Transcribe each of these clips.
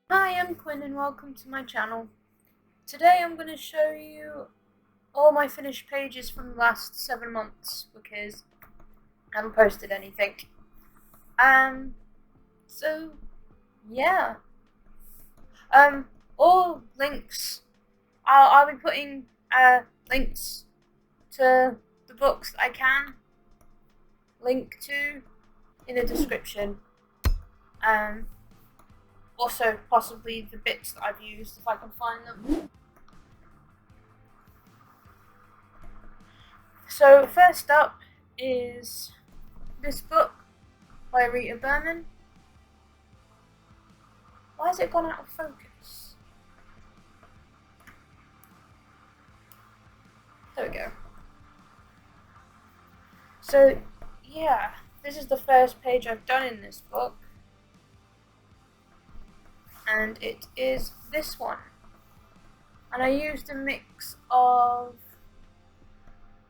Hi, I'm Quinn and welcome to my channel. Today I'm going to show you all my finished pages from the last 7 months because I haven't posted anything. So yeah. All links, I'll be putting links to the books I can link to in the description. Also possibly the bits that I've used if I can find them. So first up is this book by Rita Berman. Why has it gone out of focus? There we go. So yeah, this is the first page I've done in this book, and it is this one. And I used a mix of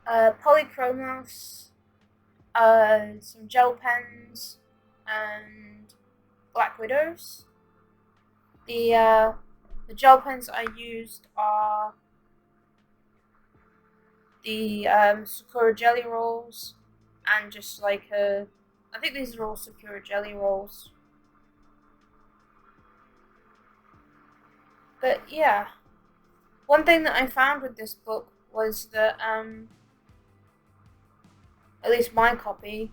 Polychromos, some gel pens, and Black Widows. The gel pens I used are the Sakura Jelly Rolls, and just like I think these are all Sakura Jelly Rolls. But yeah, one thing that I found with this book was that at least my copy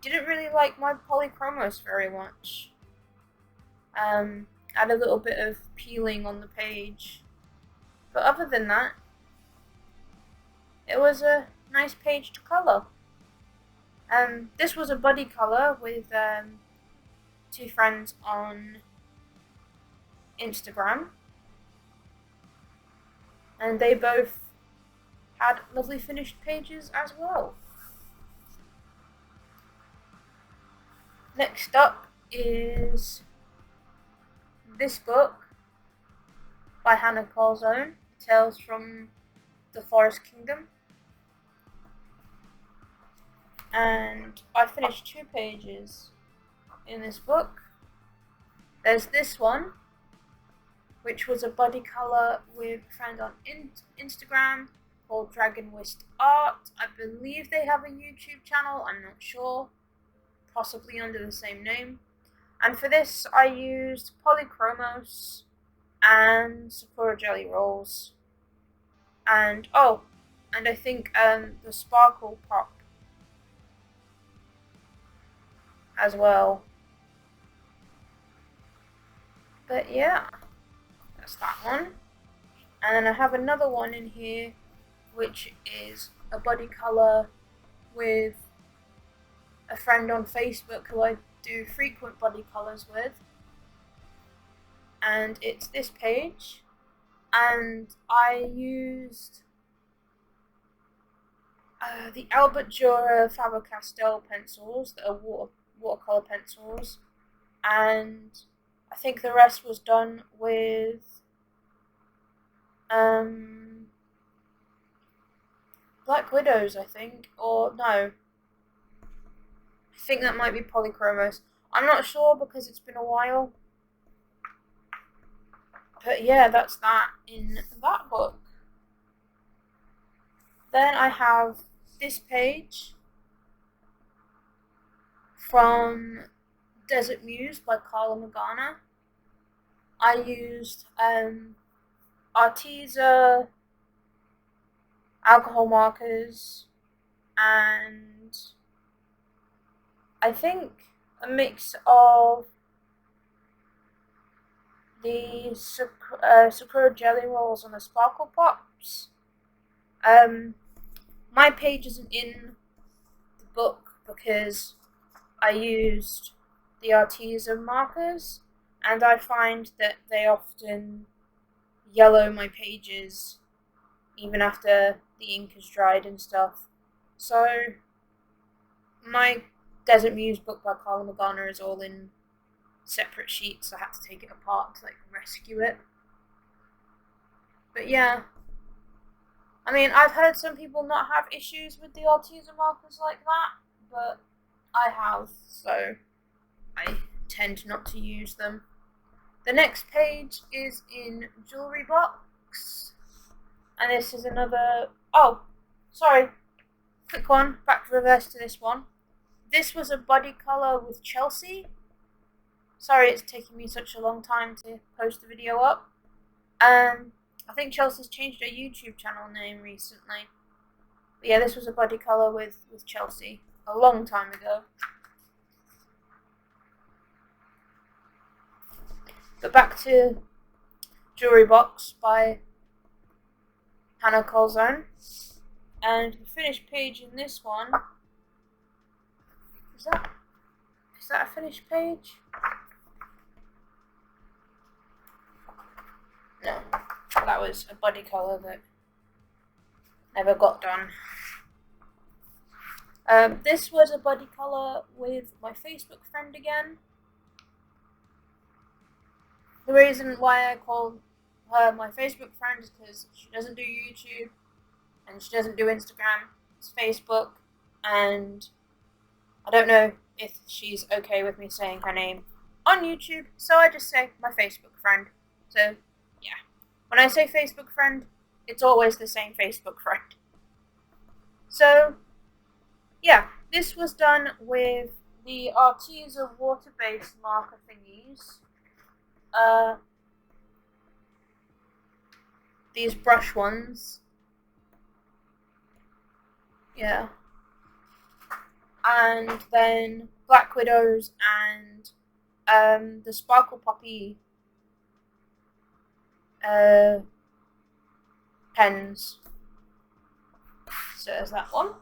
didn't really like my Polychromos very much. Had a little bit of peeling on the page, but other than that, it was a nice page to colour. This was a buddy colour with two friends on Instagram, and they both had lovely finished pages as well. Next up is this book by Hannah Calzone, Tales from the Forest Kingdom. And I finished 2 pages in this book. There's this one, which was a buddy colour with a friend on Instagram called Dragon Whist Art. I believe they have a YouTube channel, I'm not sure, possibly under the same name. And for this I used Polychromos and Sakura Jelly Rolls. And and I think the Sparkle Pop as well. But yeah, that's that one. And then I have another one in here, which is a buddy colour with a friend on Facebook who I do frequent buddy colours with. And it's this page. And I used the Albert Dürer Faber-Castell pencils that are watercolour pencils. And I think the rest was done with Black Widows, I think, or no, I think that might be Polychromos. I'm not sure because it's been a while. But yeah, that's that in that book. Then I have this page from Desert Muse by Carla Mcghana. I used Arteza alcohol markers and I think a mix of the Sakura Jelly Rolls and the Sparkle Pops. My page isn't in the book because I used the Arteza markers, and I find that they often yellow my pages even after the ink is dried and stuff. So my Desert Muse book by Carla Mcghana is all in separate sheets. I had to take it apart to rescue it. But yeah, I mean, I've heard some people not have issues with the Arteza markers like that, but I have, so I tend not to use them. The next page is in Jewelry Box, and this is another, oh, sorry, quick one, back reverse to this one. This was a body colour with Chelsea. Sorry it's taking me such a long time to post the video up. I think Chelsea's changed her YouTube channel name recently. But yeah, this was a body colour with Chelsea a long time ago. But back to Jewelry Box by Hannah Colzone. And the finished page in this one, is that a finished page? No, that was a body colour that never got done. This was a body colour with my Facebook friend again. The reason why I call her my Facebook friend is because she doesn't do YouTube and she doesn't do Instagram. It's Facebook, and I don't know if she's okay with me saying her name on YouTube, so I just say my Facebook friend. So yeah, when I say Facebook friend, it's always the same Facebook friend. So yeah, this was done with the Arteza water-based marker thingies. These brush ones. Yeah. And then Black Widows and the Sparkle Poppy pens. So there's that one.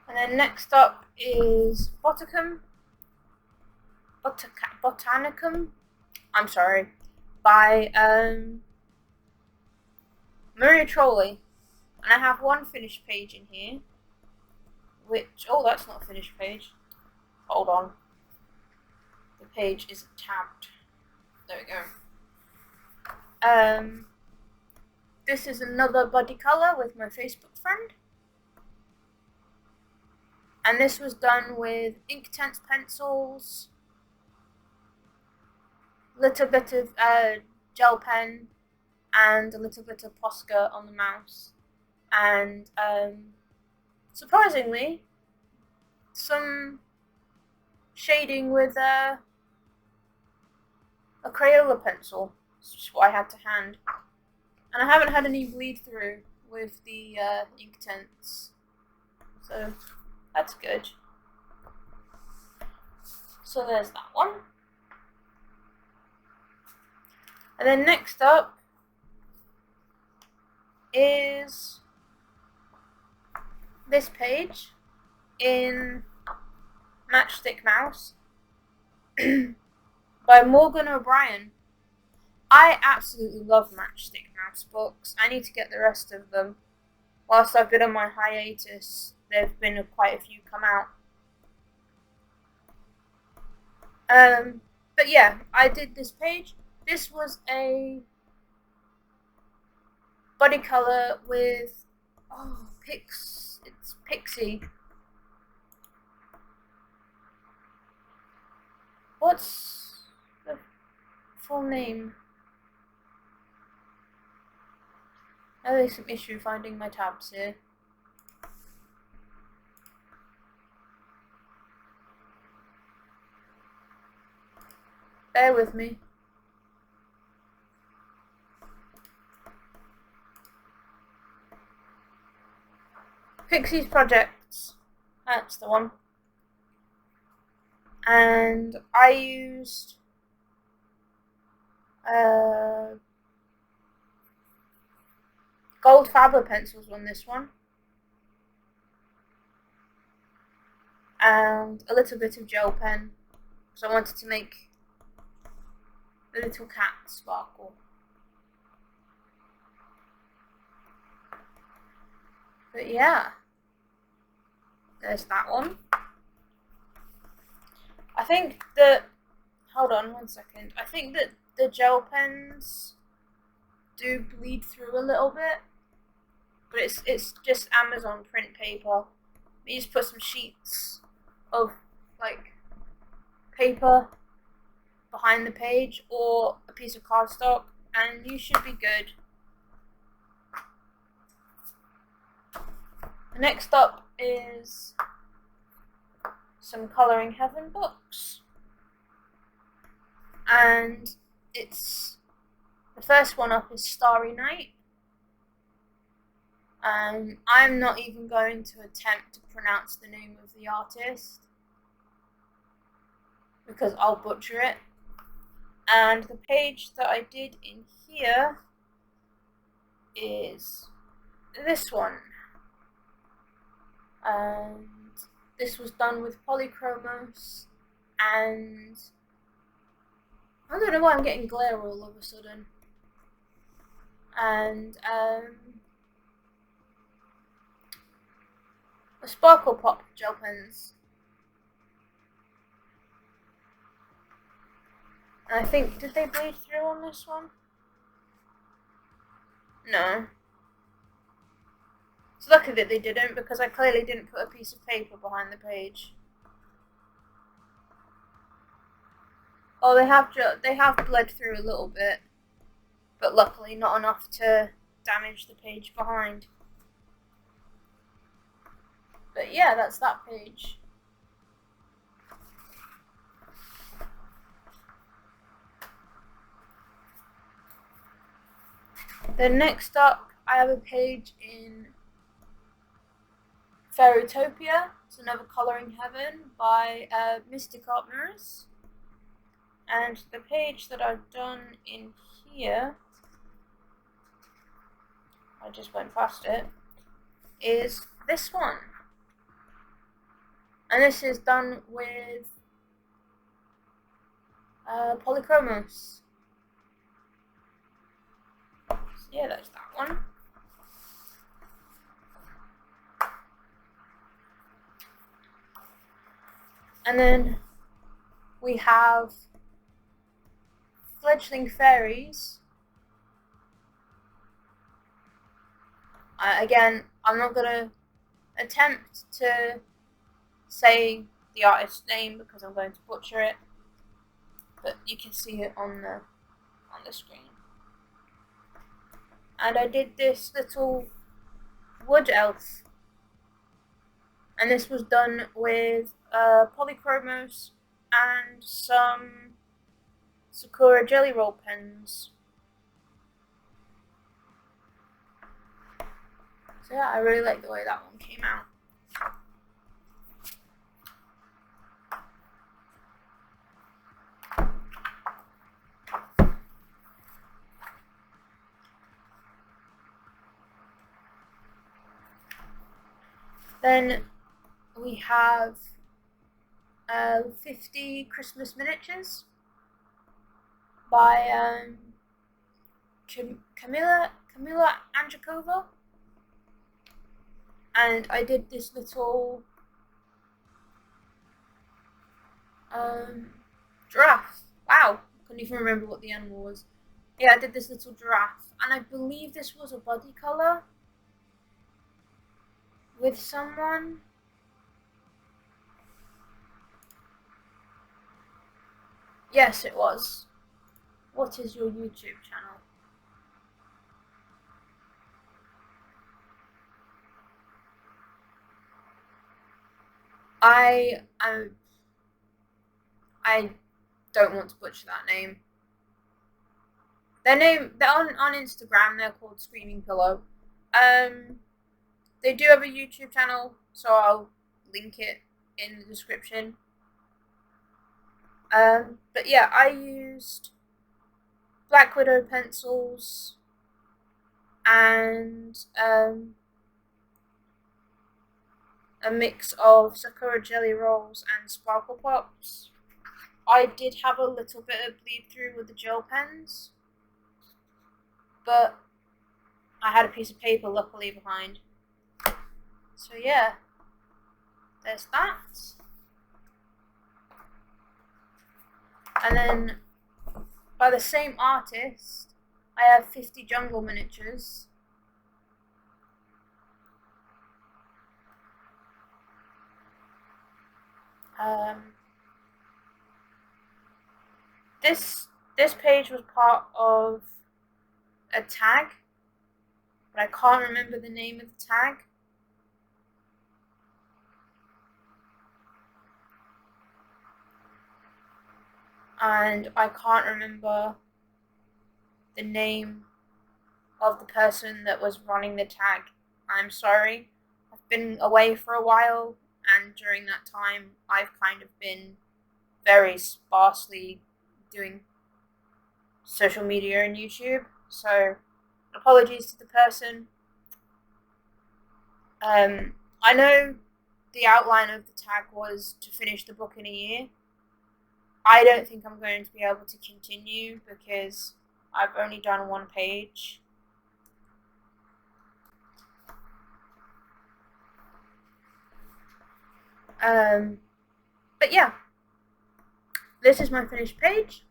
And then next up is Botanicum. I'm sorry, by Maria Trolley. And I have one finished page in here, which, oh, that's not a finished page. Hold on. The page isn't tabbed. There we go. This is another body colour with my Facebook friend. And this was done with Inktense pencils, little bit of gel pen, and a little bit of Posca on the mouse. And surprisingly, some shading with a Crayola pencil, which is what I had to hand. And I haven't had any bleed through with the Inktense, so that's good. So there's that one. And then next up is this page in Matchstick Mouse by Morgan O'Brien. I absolutely love Matchstick Mouse books. I need to get the rest of them. Whilst I've been on my hiatus, there have been quite a few come out. But yeah, I did this page. This was a body colour with, it's Pixie. What's the full name? There's some issue finding my tabs here. Bear with me. Pixie's Projects. That's the one. And I used gold Faber pencils on this one. And a little bit of gel pen. So I wanted to make the little cat sparkle. But yeah, there's that one. I think that, hold on one second, I think that the gel pens do bleed through a little bit, but it's just Amazon print paper. You just put some sheets of like paper behind the page or a piece of cardstock, and you should be good. Next up is some Colouring Heaven books, and it's the first one up is Starry Night. I'm not even going to attempt to pronounce the name of the artist because I'll butcher it. And the page that I did in here is this one. And this was done with Polychromos, and I don't know why I'm getting glare all of a sudden. And the Sparkle Pop gel pens. And I think, did they bleed through on this one? No. It's lucky that they didn't, because I clearly didn't put a piece of paper behind the page. Oh, they have bled through a little bit, but luckily not enough to damage the page behind. But yeah, that's that page. Then next up, I have a page in Topia. It's another Colouring Heaven by Mystic Art Mirrors. And the page that I've done in here, I just went past it, is this one. And this is done with Polychromos. So yeah, that's that one. And then we have Fledgling Fairies. Again, I'm not going to attempt to say the artist's name because I'm going to butcher it, but you can see it on the screen. And I did this little wood elf, and this was done with Polychromos and some Sakura Jelly Roll pens. So yeah, I really like the way that one came out. Then we have 50 Christmas miniatures by Camilla Andrikova, and I did this little giraffe. Wow, couldn't even remember what the animal was. Yeah, I did this little giraffe, and I believe this was a body colour with someone. Yes, it was. What is your YouTube channel? I don't want to butcher that name. They're on Instagram. They're called Screaming Pillow. They do have a YouTube channel, so I'll link it in the description. But yeah, I used Black Widow pencils and a mix of Sakura Jelly Rolls and Sparkle Pops. I did have a little bit of bleed through with the gel pens, but I had a piece of paper luckily behind. So yeah, there's that. And then by the same artist, I have 50 jungle miniatures. This page was part of a tag, but I can't remember the name of the tag. And I can't remember the name of the person that was running the tag. I'm sorry. I've been away for a while, and during that time I've kind of been very sparsely doing social media and YouTube, so apologies to the person. I know the outline of the tag was to finish the book in a year. I don't think I'm going to be able to continue because I've only done one page. But yeah, this is my finished page.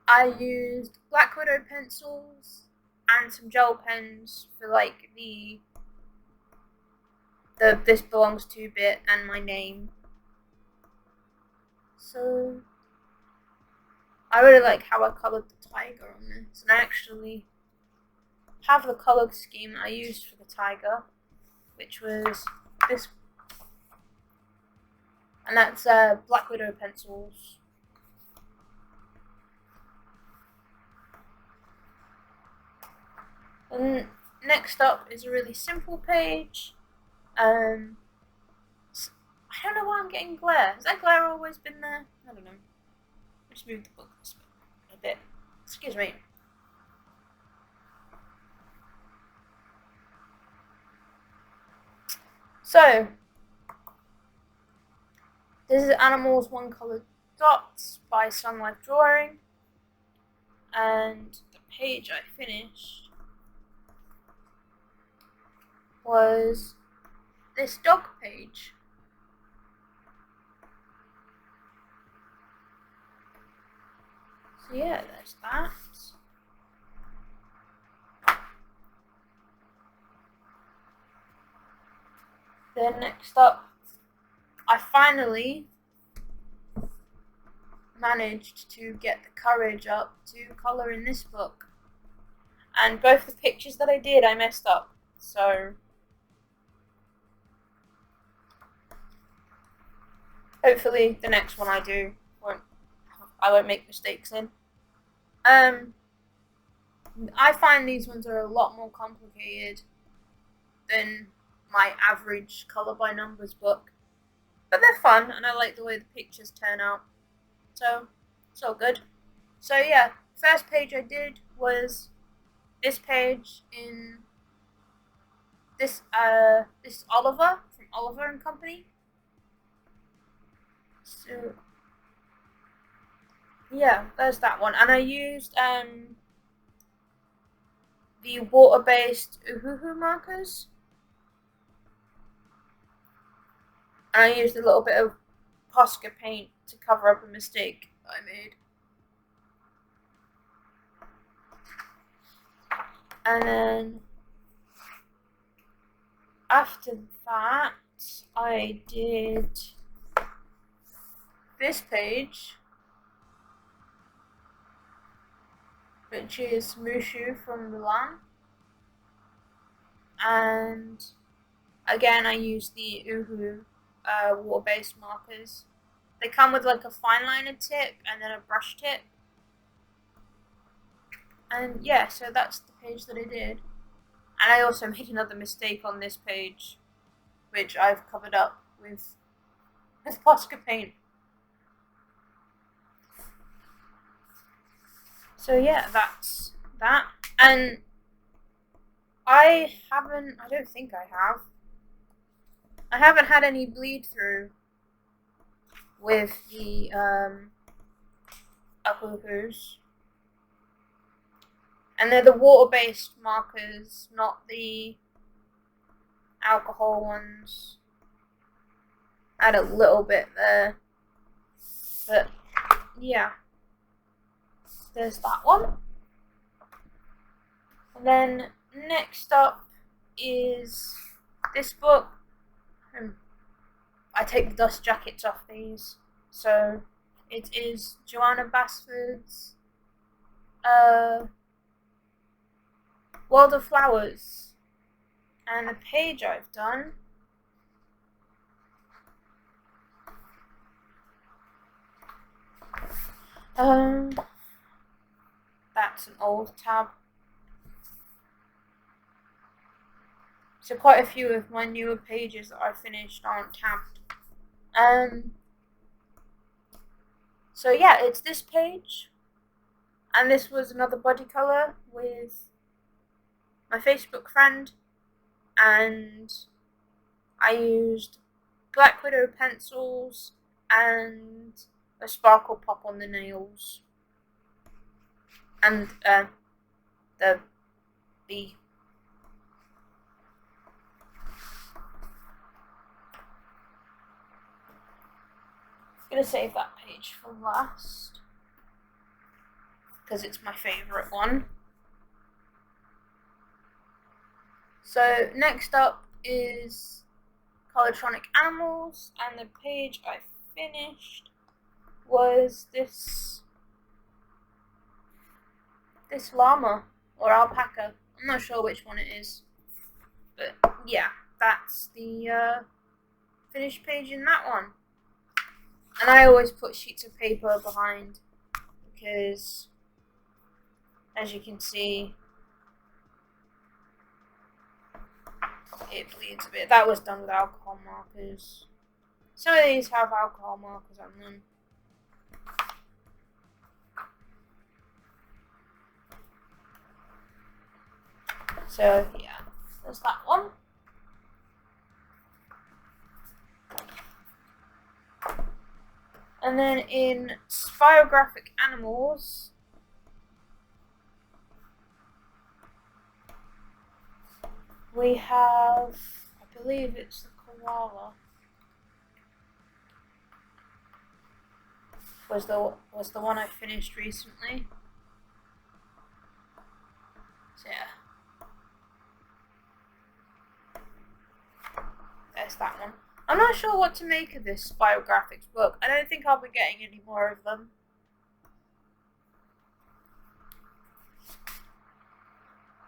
I used Black Widow pencils and some gel pens for like the this belongs to bit and my name. So I really like how I coloured the tiger on this, and I actually have the colour scheme I used for the tiger, which was this, and that's Black Widow pencils. And next up is a really simple page. I don't know why I'm getting glare. Has that glare always been there? I don't know. Just move the book this a bit. Excuse me. So, this is Animals One Coloured Dots by Sun Life Drawing. And the page I finished was this dog page. So yeah, there's that. Then next up, I finally managed to get the courage up to colour in this book. And both the pictures that I did, I messed up. So hopefully the next one I do I won't make mistakes in. I find these ones are a lot more complicated than my average colour by numbers book, but they're fun and I like the way the pictures turn out, so it's all good. So yeah, first page I did was this page in this Oliver from Oliver and Company. So yeah, there's that one, and I used the water-based Uhuhu markers, and I used a little bit of Posca paint to cover up a mistake I made. And then after that, I did this page, which is Mushu from Milan. And again, I used the Uhu water-based markers. They come with like a fine liner tip and then a brush tip. And yeah, so that's the page that I did. And I also made another mistake on this page, which I've covered up with Posca paint. So yeah, that's that. And I don't think I haven't had any bleed through with the Uhuhus. And they're the water-based markers, not the alcohol ones. Add a little bit there. But yeah, there's that one. And then next up is this book. I take the dust jackets off these. So it is Joanna Basford's World of Flowers, and the page I've done that's an old tab. So quite a few of my newer pages that I finished aren't tabbed. So yeah, it's this page, and this was another body colour with my Facebook friend, and I used Black Widow pencils and a sparkle pop on the nails, and the bee. I'm gonna save that page for last because it's my favourite one. So next up is Colourtronic Animals, and the page I finished was this llama or alpaca. I'm not sure which one it is, but yeah, that's the finished page in that one. And I always put sheets of paper behind because, as you can see, it bleeds a bit. That was done with alcohol markers. Some of these have alcohol markers on them. So yeah, there's that one. And then in Spiroglyphic Animals, we have, I believe it's the koala. Was the one I finished recently. So yeah, there's that one. I'm not sure what to make of this Spirographics book. I don't think I'll be getting any more of them.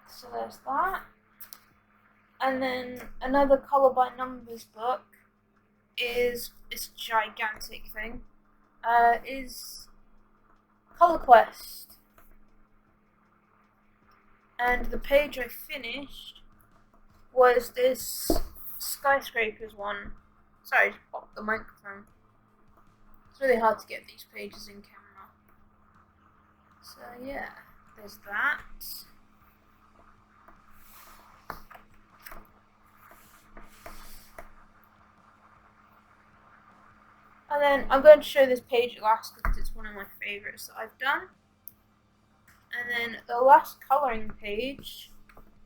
So there's that. And then another colour by numbers book is this gigantic thing. Is Colour Quest. And the page I finished was this skyscrapers one. Sorry, I just popped the microphone. It's really hard to get these pages in camera. So yeah, there's that. And then I'm going to show this page last because it's one of my favourites that I've done. And then the last colouring page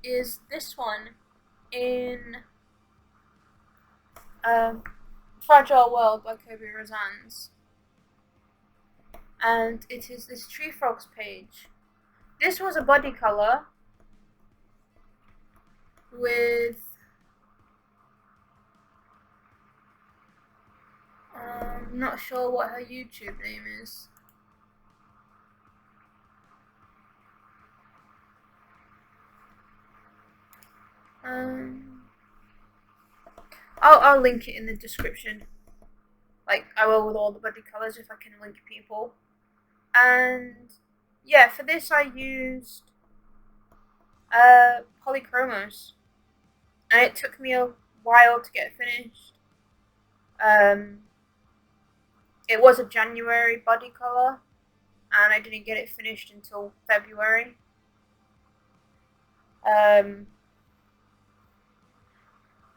is this one in Fragile World by Kobe Rozan's. And it is this Tree Frogs page. This was a body colour with I'm not sure what her YouTube name is. I'll link it in the description, like I will with all the body colours if I can link people. And yeah, for this I used Polychromos, and it took me a while to get finished. It was a January body colour, and I didn't get it finished until February.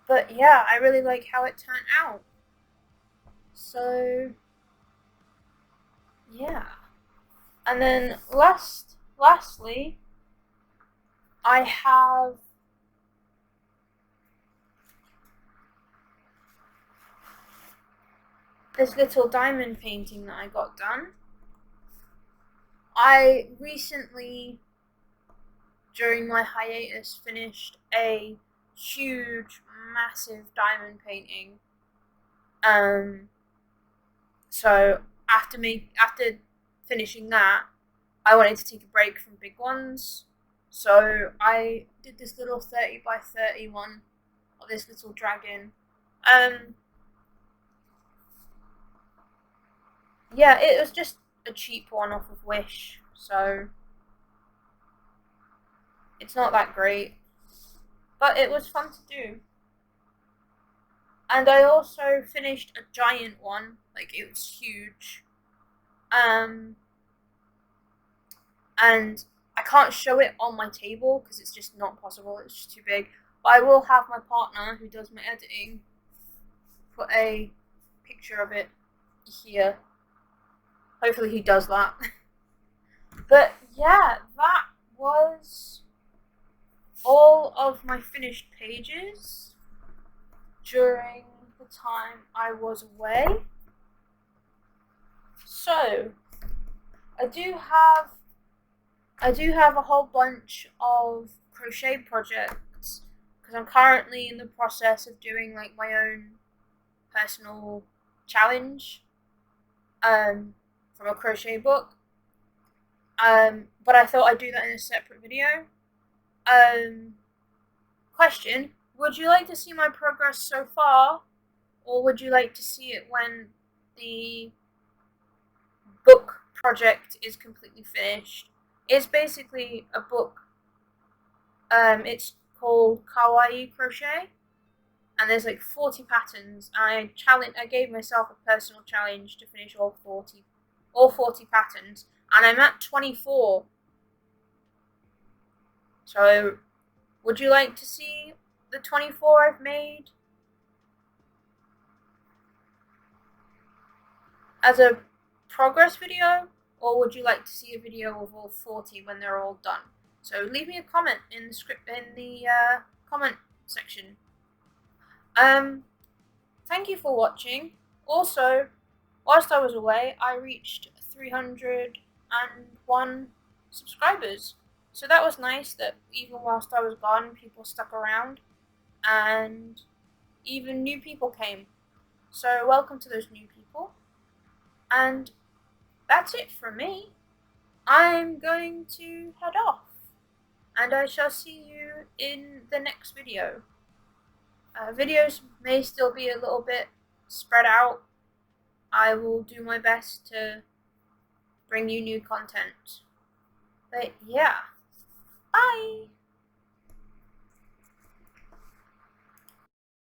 But yeah, I really like how it turned out. So yeah. And then lastly, I have this little diamond painting that I got done. I recently, during my hiatus, finished a huge, massive diamond painting. So after finishing that, I wanted to take a break from big ones. So I did this little 30 by 30 one of this little dragon. Yeah, it was just a cheap one off of Wish, so it's not that great, but it was fun to do. And I also finished a giant one, like it was huge. And I can't show it on my table because it's just not possible, it's just too big. But I will have my partner who does my editing put a picture of it here. Hopefully he does that. But yeah, that was all of my finished pages during the time I was away. So I do have a whole bunch of crochet projects because I'm currently in the process of doing like my own personal challenge from a crochet book. But I thought I'd do that in a separate video. Question, would you like to see my progress so far, or would you like to see it when the book project is completely finished? It's basically a book. It's called Kawaii Crochet, and there's like 40 patterns. I gave myself a personal challenge to finish all 40 patterns, and I'm at 24. So, would you like to see the 24 I've made as a progress video, or would you like to see a video of all 40 when they're all done? So leave me a comment in the comment section. Thank you for watching. Also, whilst I was away, I reached 301 subscribers. So that was nice that even whilst I was gone, people stuck around and even new people came. So welcome to those new people. And that's it from me. I'm going to head off, and I shall see you in the next video. Videos may still be a little bit spread out. I will do my best to bring you new content. But yeah, bye!